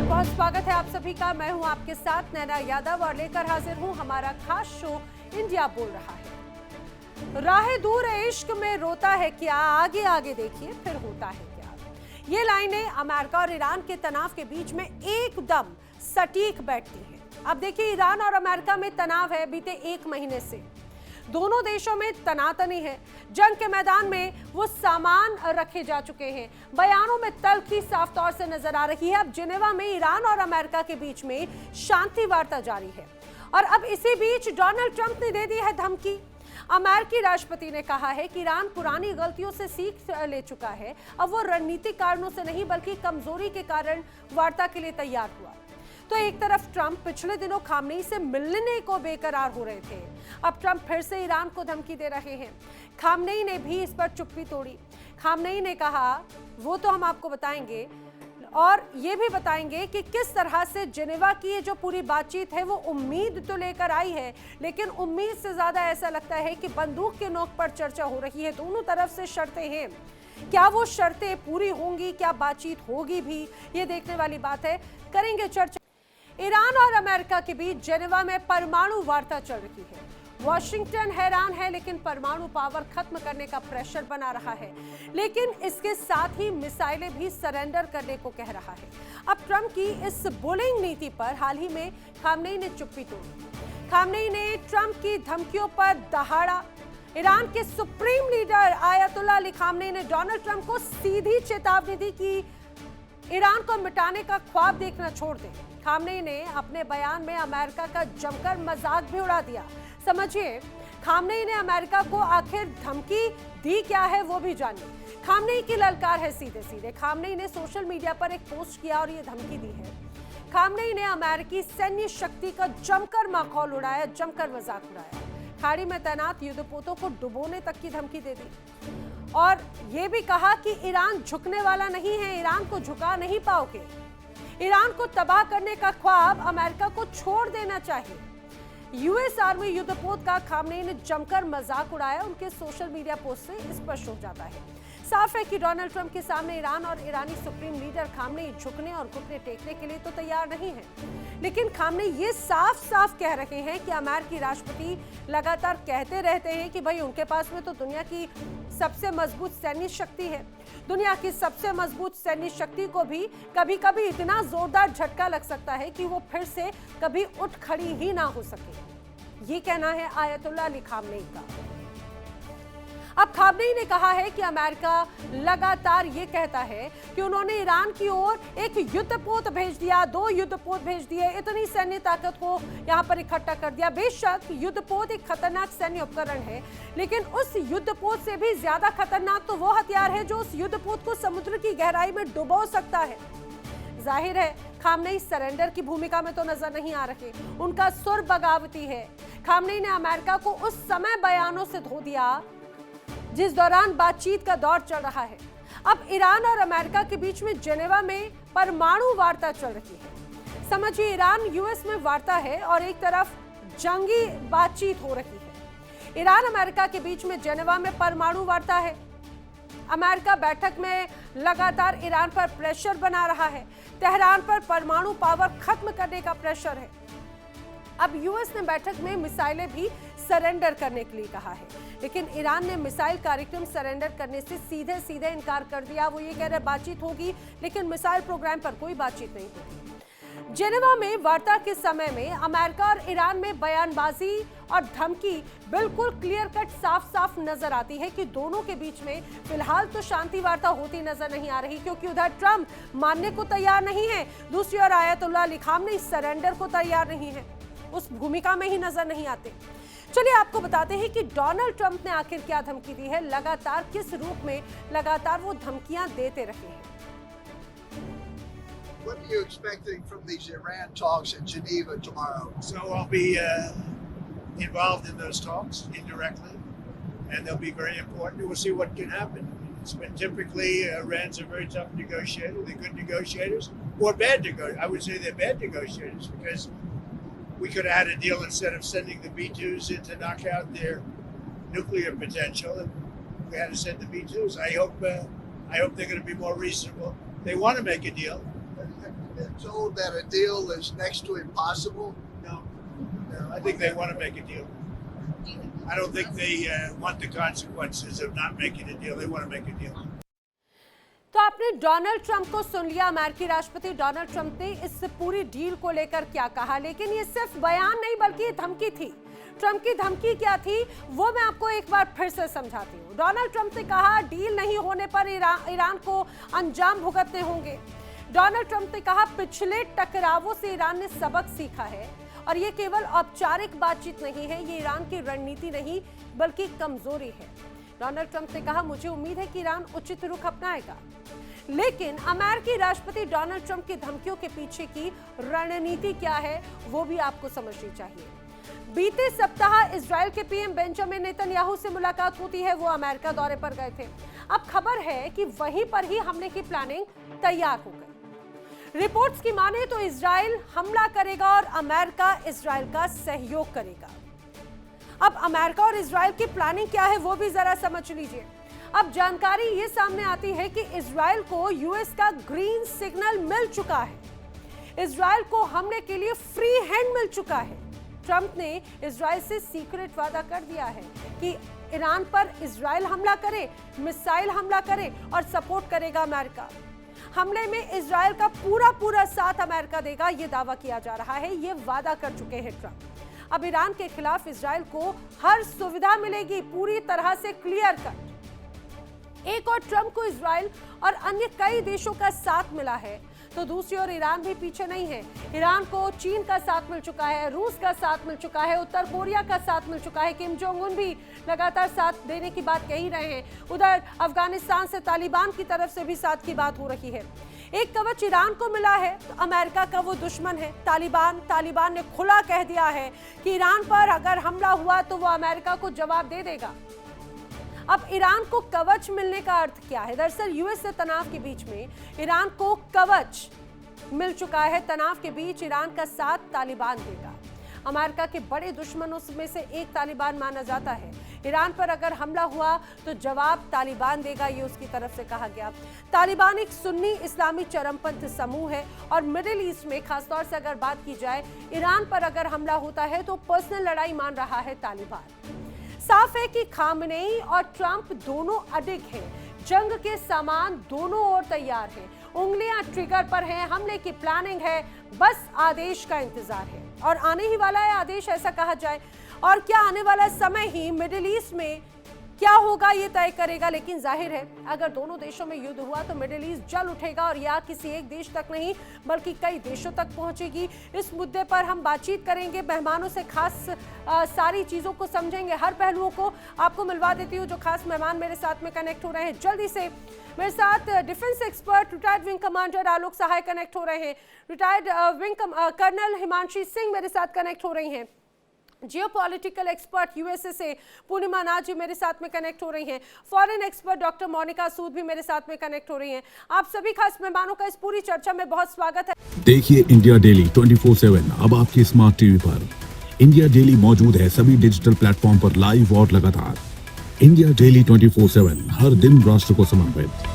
बहुत स्वागत है आप सभी का। मैं हूं आपके साथ नैना यादव और लेकर हाजिर हूं हमारा खास शो इंडिया बोल रहा है। राहें दूर इश्क में रोता है क्या, आगे आगे देखिए फिर होता है क्या। ये लाइनें अमेरिका और ईरान के तनाव के बीच में एकदम सटीक बैठती हैं। अब देखिए, ईरान और अमेरिका में तनाव है बीते 1 महीने से। दोनों देशों में तनातनी है। जंग के मैदान में वो सामान रखे जा चुके हैं। बयानों में तल्खी साफ तौर से नजर आ रही है। अब जिनेवा में ईरान और अमेरिका के बीच में शांति वार्ता जारी है और अब इसी बीच डोनाल्ड ट्रंप ने दे दी है धमकी। अमेरिकी राष्ट्रपति ने कहा है कि ईरान पुरानी गलतियों से सीख ले चुका है। अब वो रणनीतिक कारणों से नहीं बल्कि कमजोरी के कारण वार्ता के लिए तैयार हुआ। तो एक तरफ ट्रंप पिछले दिनों खामनेई से मिलने को बेकरार हो रहे थे, अब ट्रंप फिर से ईरान को धमकी दे रहे हैं। खामनेई ने भी इस पर चुप्पी तोड़ी। खामनेई ने कहा वो तो हम आपको बताएंगे और ये भी बताएंगे कि किस तरह से जिनेवा की ये जो पूरी बातचीत है वो उम्मीद तो लेकर आई है, लेकिन उम्मीद से ज्यादा ऐसा लगता है कि बंदूक के नोक पर चर्चा हो रही है। दोनों तरफ से शर्तें हैं, क्या वो शर्तें पूरी होंगी, क्या बातचीत होगी भी, ये देखने वाली बात है। करेंगे चर्चा। ईरान और अमेरिका के बीच जिनेवा में परमाणु वार्ता चल रही है। वॉशिंगटन हैरान है, लेकिन परमाणु पावर खत्म करने का प्रेशर बना रहा है, लेकिन इसके साथ ही मिसाइलें भी सरेंडर करने को कह रहा है। अब ट्रंप की इस बुलिंग नीति पर हाल ही में खामनेई ने चुप्पी तोड़ी। खामनेई ने ट्रंप की धमकियों पर दहाड़ा। ईरान के supreme leader Ayatollah Ali Khamenei ने डोनाल्ड ट्रंप को सीधी चेतावनी दी कि ईरान को मिटाने का ख्वाब देखना छोड़ दें। खामनेई ने अपने बयान में अमेरिका का जमकर मजाक भी उड़ा दिया। समझिए, खामनेई ने अमेरिका को आखिर धमकी दी क्या है वो भी जानिए। खामनेई की ललकार है सीधे सीधे। खामनेई ने सोशल मीडिया पर एक पोस्ट किया और ये धमकी दी है। खामनेई ने अमेरिकी सैन्य शक्ति का जमकर माखौल उड़ाया, जमकर मजाक उड़ाया। खाड़ी में तैनात युद्धपोतों को डुबोने तक की धमकी दे दी और ये भी कहा कि ईरान झुकने वाला नहीं है, ईरान को झुका नहीं पाओगे। ईरान को तबाह करने का ख्वाब अमेरिका को छोड़ देना चाहिए। यूएस आर्मी युद्धपोत का खामनेई ने जमकर मजाक उड़ाया। उनके सोशल मीडिया पोस्ट से स्पष्ट हो जाता है, साफ है कि डोनाल्ड ट्रंप के सामने ईरान और ईरानी सुप्रीम लीडर खामनेई झुकने और घुटने टेकने के लिए तो तैयार नहीं है, लेकिन खामनेई ये साफ साफ कह रहे हैं कि अमेरिकी राष्ट्रपति लगातार कहते रहते हैं कि भाई उनके पास में तो दुनिया की सबसे मजबूत सैन्य शक्ति है। दुनिया की सबसे मजबूत सैन्य शक्ति को भी कभी कभी इतना जोरदार झटका लग सकता है कि वो फिर से कभी उठ खड़ी ही ना हो सके। ये कहना है आयतुल्लाह अली खामनेई का। अब खामनेई ने कहा है कि अमेरिका लगातार ये कहता है कि उन्होंने ईरान की ओर एक युद्धपोत भेज दिया, 2 युद्धपोत भेज दिए, इतनी सैन्य ताकत को यहाँ पर इकट्ठा कर दिया। बेशक युद्धपोत एक खतरनाक सैन्य उपकरण है, लेकिन उस युद्धपोत से भी ज्यादा खतरनाक तो वो हथियार है जो उस युद्धपोत को समुद्र की गहराई में डुबो सकता है। जाहिर है खामनेई सरेंडर की भूमिका में तो नजर नहीं आ रहे, उनका सुर बगावती है। खामनेई ने अमेरिका को उस समय बयानों से धो दिया जिस दौरान बातचीत का दौर चल रहा है। अब ईरान और अमेरिका के बीच में जिनेवा में परमाणु वार्ता चल रही है। समझिए, ईरान यूएस में वार्ता है और एक तरफ जंगी बातचीत हो रही है। ईरान अमेरिका के बीच में जिनेवा में परमाणु वार्ता है। अमेरिका बैठक में लगातार ईरान पर प्रेशर बना रहा है। तेहरान पर परमाणु पावर खत्म करने का प्रेशर है। अब यूएस ने बैठक में मिसाइलें भी सरेंडर करने के लिए कहा है, लेकिन ईरान ने मिसाइल कार्यक्रम सरेंडर करने से सीधे सीधे इनकार कर दिया। वो ये कह रहे बातचीत होगी, लेकिन मिसाइल प्रोग्राम पर कोई बातचीत नहीं होगी। जिनेवा में वार्ता के समय में अमेरिका और ईरान में बयानबाजी और धमकी बिल्कुल क्लियर कट साफ साफ नजर आती है कि दोनों के बीच में फिलहाल तो शांति वार्ता होती नजर नहीं आ रही, क्योंकि उधर ट्रंप मानने को तैयार नहीं है, दूसरी ओर आयतुल्लाह अली खामनेई सरेंडर को तैयार नहीं है, उस भूमिका में ही नजर नहीं आते। चलिए आपको बताते हैं कि डोनाल्ड ट्रंप ने आखिर क्या धमकी दी है, लगातार किस रूप में लगातार वो धमकियां देते रहे हैं। What are you expecting from these Iran talks in Geneva tomorrow? So I'll be involved in those talks indirectly, and they'll be very important. We'll see what can happen. It's been typically Iran's a very tough negotiator. They're good negotiators or bad negotiators. I would say they're bad negotiators because we could have had a deal instead of sending the B-2s in to knock out their nuclear potential. And we had to send the B-2s. I hope they're going to be more reasonable. They want to make a deal. been told that a deal is next to impossible? No, I think they want to make a deal. I don't think they want the consequences of not making a deal. They want to make a deal. तो आपने Donald Trump को सुन लिया। अमेरिकी राष्ट्रपति Donald Trump ने इस पूरी deal को लेकर क्या कहा, लेकिन ये सिर्फ बयान नहीं बल्कि ये धमकी थी। ट्रंप की धमकी क्या थी वो मैं आपको एक बार फिर से समझाती हूँ। डोनाल्ड ट्रंप ने कहा डील नहीं होने पर ईरान को अंजाम भुगतने होंगे। डोनाल्ड ट्रंप ने कहा पिछले टकरावों से ईरान ने सबक सीखा है और ये केवल औपचारिक बातचीत नहीं है, ये ईरान की रणनीति नहीं बल्कि कमजोरी है। डोनाल्ड ट्रंप ने कहा मुझे उम्मीद है कि ईरान उचित रुख अपनाएगा, लेकिन अमेरिकी राष्ट्रपति डोनाल्ड ट्रंप की धमकियों के पीछे की रणनीति क्या है वो भी आपको समझनी चाहिए। बीते सप्ताह इजराइल के पीएम बेंजामिन नेतन्याहू से मुलाकात होती है, वो अमेरिका दौरे पर गए थे। अब खबर है कि वहीं पर ही हमले की प्लानिंग तैयार हो गई। रिपोर्ट्स की माने तो इजराइल हमला करेगा और अमेरिका इजराइल का सहयोग करेगा। अब अमेरिका और इजराइल की प्लानिंग क्या है वो भी जरा समझ लीजिए। अब जानकारी ये सामने आती है कि इजराइल को यूएस का ग्रीन सिग्नल मिल चुका है। इजराइल को हमले के लिए फ्री हैंड मिल चुका है। ट्रंप ने इजराइल से सीक्रेट वादा कर दिया है कि ईरान पर इजराइल हमला करे, मिसाइल हमला करे और सपोर्ट करेगा अमेरिका। हमले में इजराइल का पूरा साथ अमेरिका देगा, ये दावा किया जा रहा है, ये वादा कर चुके हैं ट्रंप। अब ईरान के खिलाफ इजराइल को हर सुविधा मिलेगी, पूरी तरह से क्लियर कट। एक और ट्रंप को इजराइल और अन्य कई देशों का साथ मिला है, तो दूसरी ओर ईरान भी पीछे नहीं है। ईरान को चीन का साथ मिल चुका है, रूस का साथ मिल चुका है, उत्तर कोरिया का साथ मिल चुका है। किम जोंग उन भी लगातार साथ देने की बात कह ही रहे हैं। उधर अफगानिस्तान से तालिबान की तरफ से भी साथ की बात हो रही है। एक कवच ईरान को मिला है तो अमेरिका का वो दुश्मन है तालिबान ने खुला कह दिया है कि ईरान पर अगर हमला हुआ तो वो अमेरिका को जवाब दे देगा। अब ईरान को कवच मिलने का अर्थ क्या है? दरअसल यूएस से तनाव के बीच में ईरान को कवच मिल चुका है। तनाव के बीच ईरान का साथ तालिबान देगा। अमेरिका के बड़े दुश्मनों में से एक तालिबान माना जाता है। ईरान पर अगर हमला हुआ तो जवाब तालिबान देगा, ये उसकी तरफ से कहा गया। तालिबान एक सुन्नी इस्लामी चरमपंथ समूह है और मिडिल ईस्ट में खासतौर से अगर बात की जाए ईरान पर अगर हमला होता है तो पर्सनल लड़ाई मान रहा है तालिबान। साफ है कि खामनेई और ट्रंप दोनों अडिग हैं, जंग के सामान दोनों ओर तैयार हैं, उंगलियां ट्रिगर पर हैं, हमले की प्लानिंग है, बस आदेश का इंतजार है और आने ही वाला है आदेश, ऐसा कहा जाए। और क्या आने वाला समय ही मिडिल ईस्ट में क्या होगा ये तय करेगा। लेकिन जाहिर है अगर दोनों देशों में युद्ध हुआ तो मिडिल ईस्ट जल उठेगा और यह किसी एक देश तक नहीं बल्कि कई देशों तक पहुंचेगी। इस मुद्दे पर हम बातचीत करेंगे, मेहमानों से खास सारी चीज़ों को समझेंगे, हर पहलुओं को आपको मिलवा देती हूँ। जो खास मेहमान मेरे साथ में कनेक्ट हो रहे हैं जल्दी से मेरे साथ defence expert retired wing commander Alok Sahay connect हो रहे हैं, retired wing colonel Himanshi Singh मेरे साथ कनेक्ट हो रही हैं, जियोपॉलिटिकल एक्सपर्ट यूएसए से पूर्णिमा नाथ जी मेरे साथ में कनेक्ट हो रही हैं, फॉरेन एक्सपर्ट डॉक्टर मोनिका सूद भी मेरे साथ में कनेक्ट हो रही हैं। आप सभी खास मेहमानों का इस पूरी चर्चा में बहुत स्वागत है। देखिए इंडिया डेली 24/7 अब आपकी स्मार्ट टीवी पर। इंडिया डेली मौजूद है सभी डिजिटल प्लेटफॉर्म पर लाइव और लगातार। इंडिया डेली 24/7 हर दिन राष्ट्र को समर्पित।